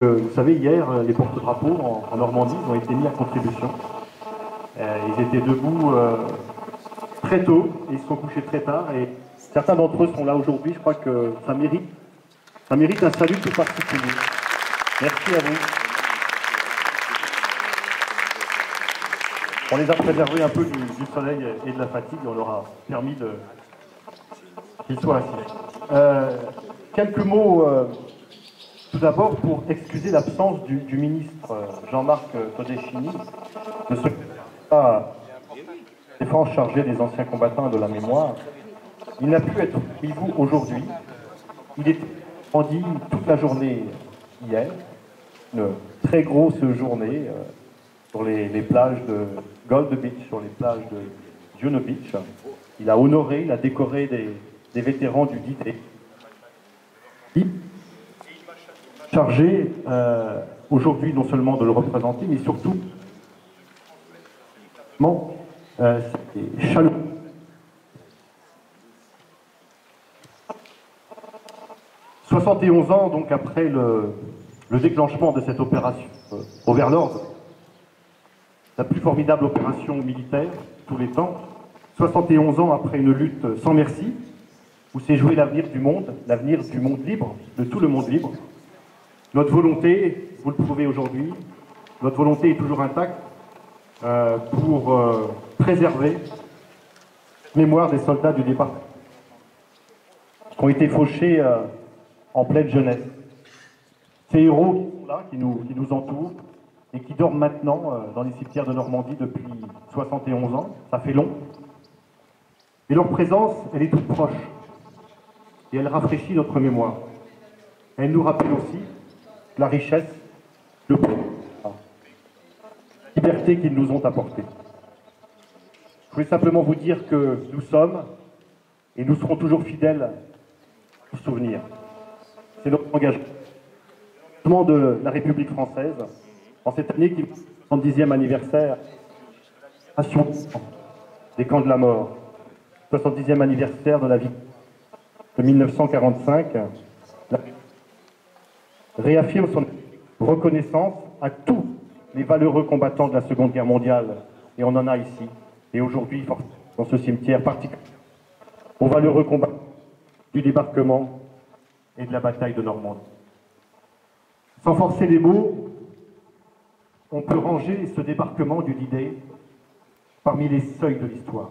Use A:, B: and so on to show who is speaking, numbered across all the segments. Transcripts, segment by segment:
A: Vous savez, hier, les porte-drapeaux en Normandie ont été mis à contribution. Ils étaient debout très tôt et ils se sont couchés très tard. Et certains d'entre eux sont là aujourd'hui. Je crois que ça mérite un salut tout particulier. Merci à vous. On les a préservés un peu du soleil et de la fatigue. On leur a permis qu'ils soient assis. Quelques mots. Tout d'abord, pour excuser l'absence du ministre Jean-Marc Todeschini, de ce défense chargé des anciens combattants et de la mémoire. Il n'a pu être parmi vous aujourd'hui. Il était rendu toute la journée hier, une très grosse journée sur les plages de Gold Beach, sur les plages de Juno Beach. Il a honoré, il a décoré des vétérans du D-Day. Chargé aujourd'hui non seulement de le représenter, mais surtout chaleureux. « 71 ans donc après le déclenchement de cette opération Overlord, la plus formidable opération militaire de tous les temps, 71 ans après une lutte sans merci, où s'est joué l'avenir du monde libre, de tout le monde libre. Notre volonté, vous le prouvez aujourd'hui, notre volonté est toujours intacte pour préserver la mémoire des soldats du département qui ont été fauchés en pleine jeunesse. Ces héros qui sont là, qui nous entourent et qui dorment maintenant dans les cimetières de Normandie depuis 71 ans, ça fait long. Et leur présence, elle est toute proche et elle rafraîchit notre mémoire. Elle nous rappelle aussi la richesse, la liberté qu'ils nous ont apportée. Je voulais simplement vous dire que nous sommes et nous serons toujours fidèles au souvenir. C'est notre engagement de la République française en cette année qui est le 70e anniversaire des camps de la mort, 70e anniversaire de la vie de 1945. Réaffirme son reconnaissance à tous les valeureux combattants de la Seconde Guerre mondiale, et on en a ici, et aujourd'hui, dans ce cimetière particulier, aux valeureux combattants du débarquement et de la bataille de Normandie. Sans forcer les mots, on peut ranger ce débarquement du D-Day parmi les seuils de l'histoire.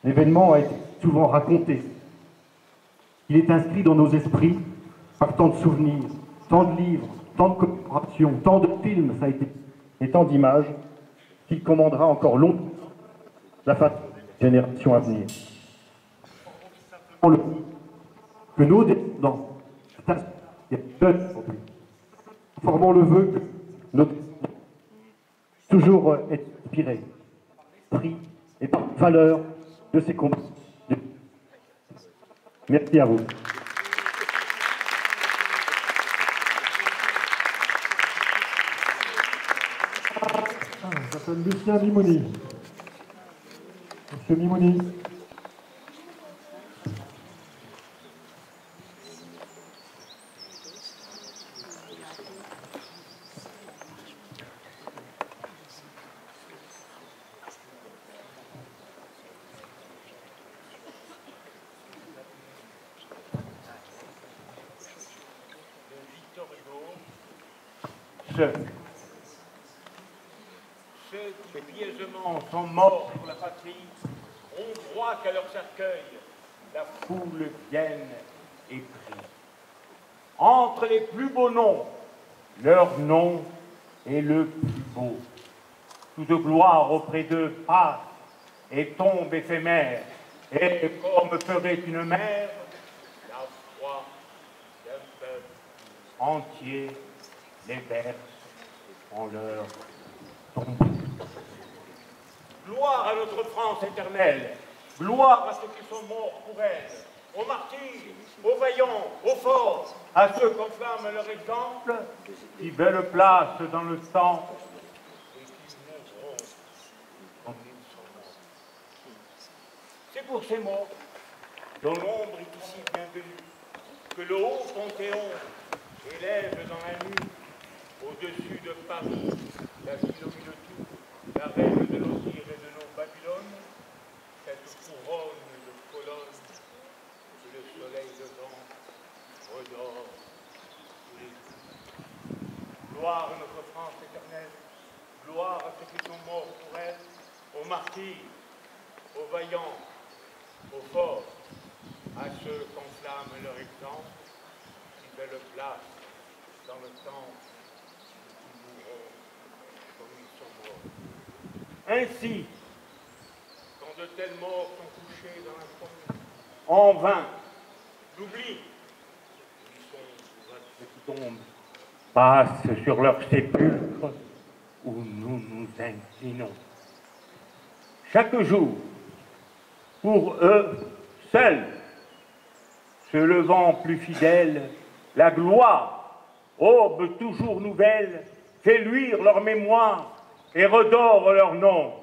A: L'événement a été souvent raconté. Il est inscrit dans nos esprits par tant de souvenirs, tant de livres, tant de commémorations, tant de films, ça a été, et tant d'images, qu'il commandera encore longtemps la fin des générations à venir. Que nos descendants, formons le vœu que notre toujours être inspiré, pris et par valeur de ces combats. Merci à vous.
B: J'appelle Lucien Mimouni. Monsieur Mimouni.
C: Ceux qui pieusement sont morts pour la patrie ont droit qu'à leur cercueil la foule vienne et prie. Entre les plus beaux noms, leur nom est le plus beau. Toute gloire auprès d'eux passe et tombe éphémère, et comme ferait une mère, la foi d'un peuple entier les verse en leur tombeau. Gloire à notre France éternelle, gloire à ceux qui sont morts pour elle, aux martyrs, aux vaillants, aux forts, à ceux qu'enflamme leur exemple, qui veulent place dans le sang et qui mourront quand ils sont morts. C'est pour ces morts, dont l'ombre est ici bienvenue, que le haut Panthéon élève dans la nuit, au-dessus de Paris, la ville au milieu de tout, la reine de nos Tyr et de nos Babylone, cette couronne de colonnes que le soleil dedans redore tous les jours. Gloire à notre France éternelle, gloire à ceux qui sont morts pour elle, aux martyrs, aux vaillants, aux forts, à ceux qu'enflamme leur exemple, qui fait le place dans le temple, qui mourront comme ils sont morts. Ainsi, quand de telles morts sont couchées dans la tombe, en vain, l'oubli, ils sont qui tombent, passent sur leur sépulcre où nous nous inclinons. Chaque jour, pour eux seuls, se levant plus fidèle, la gloire, aube toujours nouvelle, fait luire leur mémoire et redore leur nom.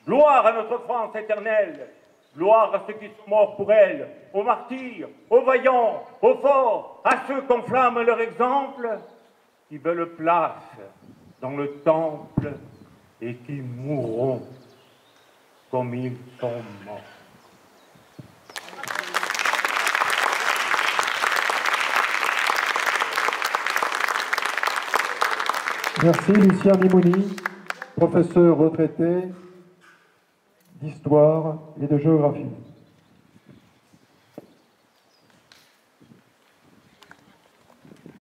C: Gloire à notre France éternelle, gloire à ceux qui sont morts pour elle, aux martyrs, aux vaillants, aux forts, à ceux qu'enflamme leur exemple, qui veulent place dans le temple et qui mourront comme ils sont morts.
B: Merci Lucien Mimouni, professeur retraité d'histoire et de géographie.